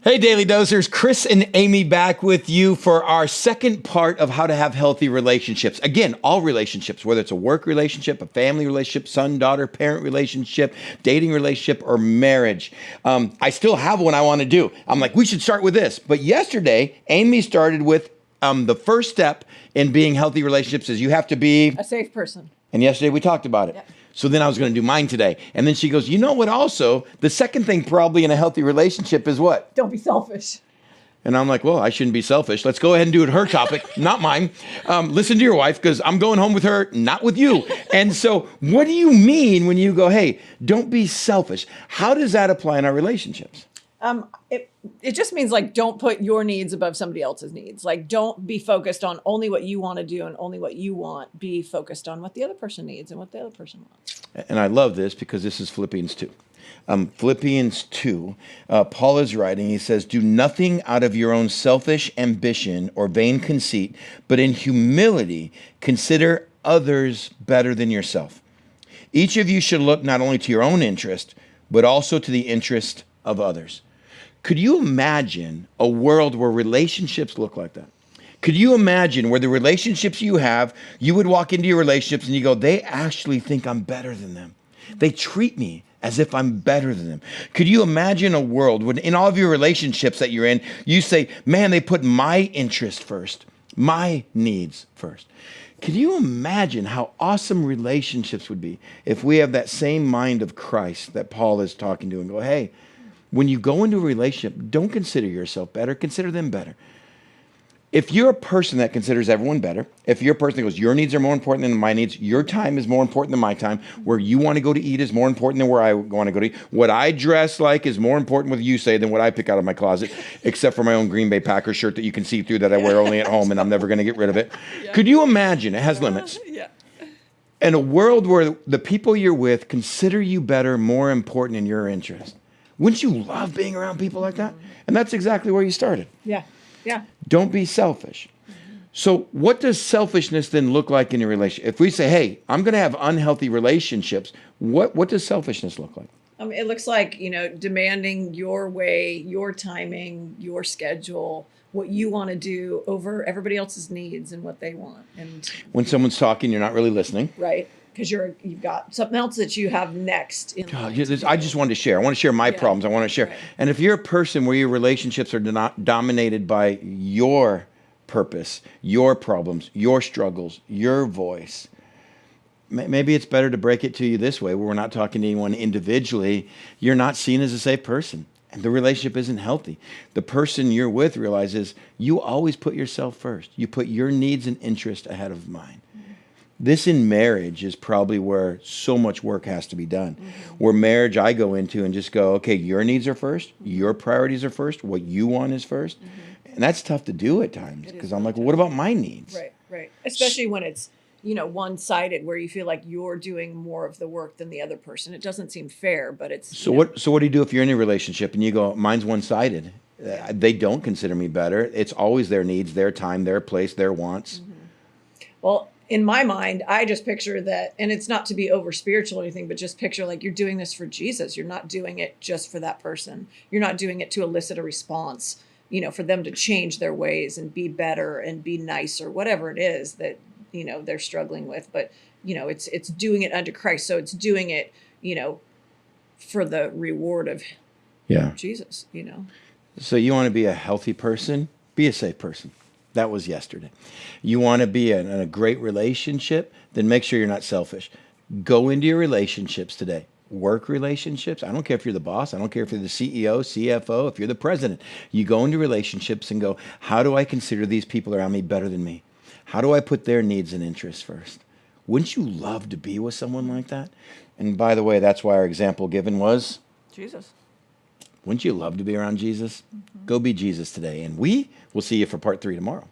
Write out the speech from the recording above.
Hey, Daily Dosers, Chris and Amy back with you for our second part of how to have healthy relationships. Again, all relationships, whether it's a work relationship, a family relationship, son, daughter, parent relationship, dating relationship, or marriage. I still have one I want to do. I'm like, we should start with this. But yesterday, Amy started with the first step in being healthy relationships is you have to be a safe person. And yesterday we talked about it. Yep. So then I was going to do mine today. And then she goes, you know what also? The second thing probably in a healthy relationship is what? Don't be selfish. And I'm like, well, I shouldn't be selfish. Let's go ahead and do it her topic, not mine. Listen to your wife because I'm going home with her, not with you. And so what do you mean when you go, hey, don't be selfish? How does that apply in our relationships? It just means like, don't put your needs above somebody else's needs. Like, don't be focused on only what you want to do and only what you want. Be focused on what the other person needs and what the other person wants. And I love this because this is Philippians 2. Philippians 2, Paul is writing, he says, do nothing out of your own selfish ambition or vain conceit, but in humility consider others better than yourself. Each of you should look not only to your own interest, but also to the interest of others. Could you imagine a world where relationships look like that? Could you imagine where the relationships you have, you would walk into your relationships and you go, they actually think I'm better than them. They treat me as if I'm better than them. Could you imagine a world when in all of your relationships that you're in, you say, man, they put my interest first, my needs first. Could you imagine how awesome relationships would be if we have that same mind of Christ that Paul is talking to and go, hey, when you go into a relationship, don't consider yourself better, consider them better. If you're a person that considers everyone better, if you're a person that goes, your needs are more important than my needs, your time is more important than my time, where you want to go to eat is more important than where I want to go to eat, what I dress like is more important what you say than what I pick out of my closet, except for my own Green Bay Packers shirt that you can see through that I wear only at home and I'm never going to get rid of it. Yeah. Could you imagine, it has limits, in a world where the people you're with consider you better, more important in your interest? Wouldn't you love being around people like that? And that's exactly where you started. Yeah. Yeah. Don't be selfish. So what does selfishness then look like in your relationship? If we say, hey, I'm going to have unhealthy relationships, what does selfishness look like? It looks like, demanding your way, your timing, your schedule, what you want to do over everybody else's needs and what they want. And when someone's talking, you're not really listening. Right. Because you've got something else that you have next. I just wanted to share. I want to share my problems. I want to share. Right. And if you're a person where your relationships are not dominated by your purpose, your problems, your struggles, your voice, maybe it's better to break it to you this way, where we're not talking to anyone individually. You're not seen as a safe person, and the relationship isn't healthy. The person you're with realizes you always put yourself first. You put your needs and interest ahead of mine. This in marriage is probably where so much work has to be done. Where marriage I go into and just go, okay, your needs are first, your priorities are first, what you want is first. And that's tough to do at times because I'm like, well, what about my needs? Right. Especially when it's, one-sided, where you feel like you're doing more of the work than the other person. It doesn't seem fair, but it's... So what do you do if you're in a relationship and you go, mine's one-sided? They don't consider me better. It's always their needs, their time, their place, their wants. Well, in my mind, I just picture that, and it's not to be over spiritual or anything, but just picture like you're doing this for Jesus. You're not doing it just for that person. You're not doing it to elicit a response, for them to change their ways and be better and be nicer, whatever it is that, they're struggling with. But, it's doing it unto Christ. So it's doing it, for the reward of Jesus, So you want to be a healthy person? Be a safe person. That was yesterday. You want to be in a great relationship? Then make sure you're not selfish. Go into your relationships today. Work relationships. I don't care if you're the boss. I don't care if you're the CEO, CFO, if you're the president. You go into relationships and go, how do I consider these people around me better than me? How do I put their needs and interests first? Wouldn't you love to be with someone like that? And by the way, that's why our example given was Jesus. Wouldn't you love to be around Jesus? Go be Jesus today. And we will see you for part 3 tomorrow.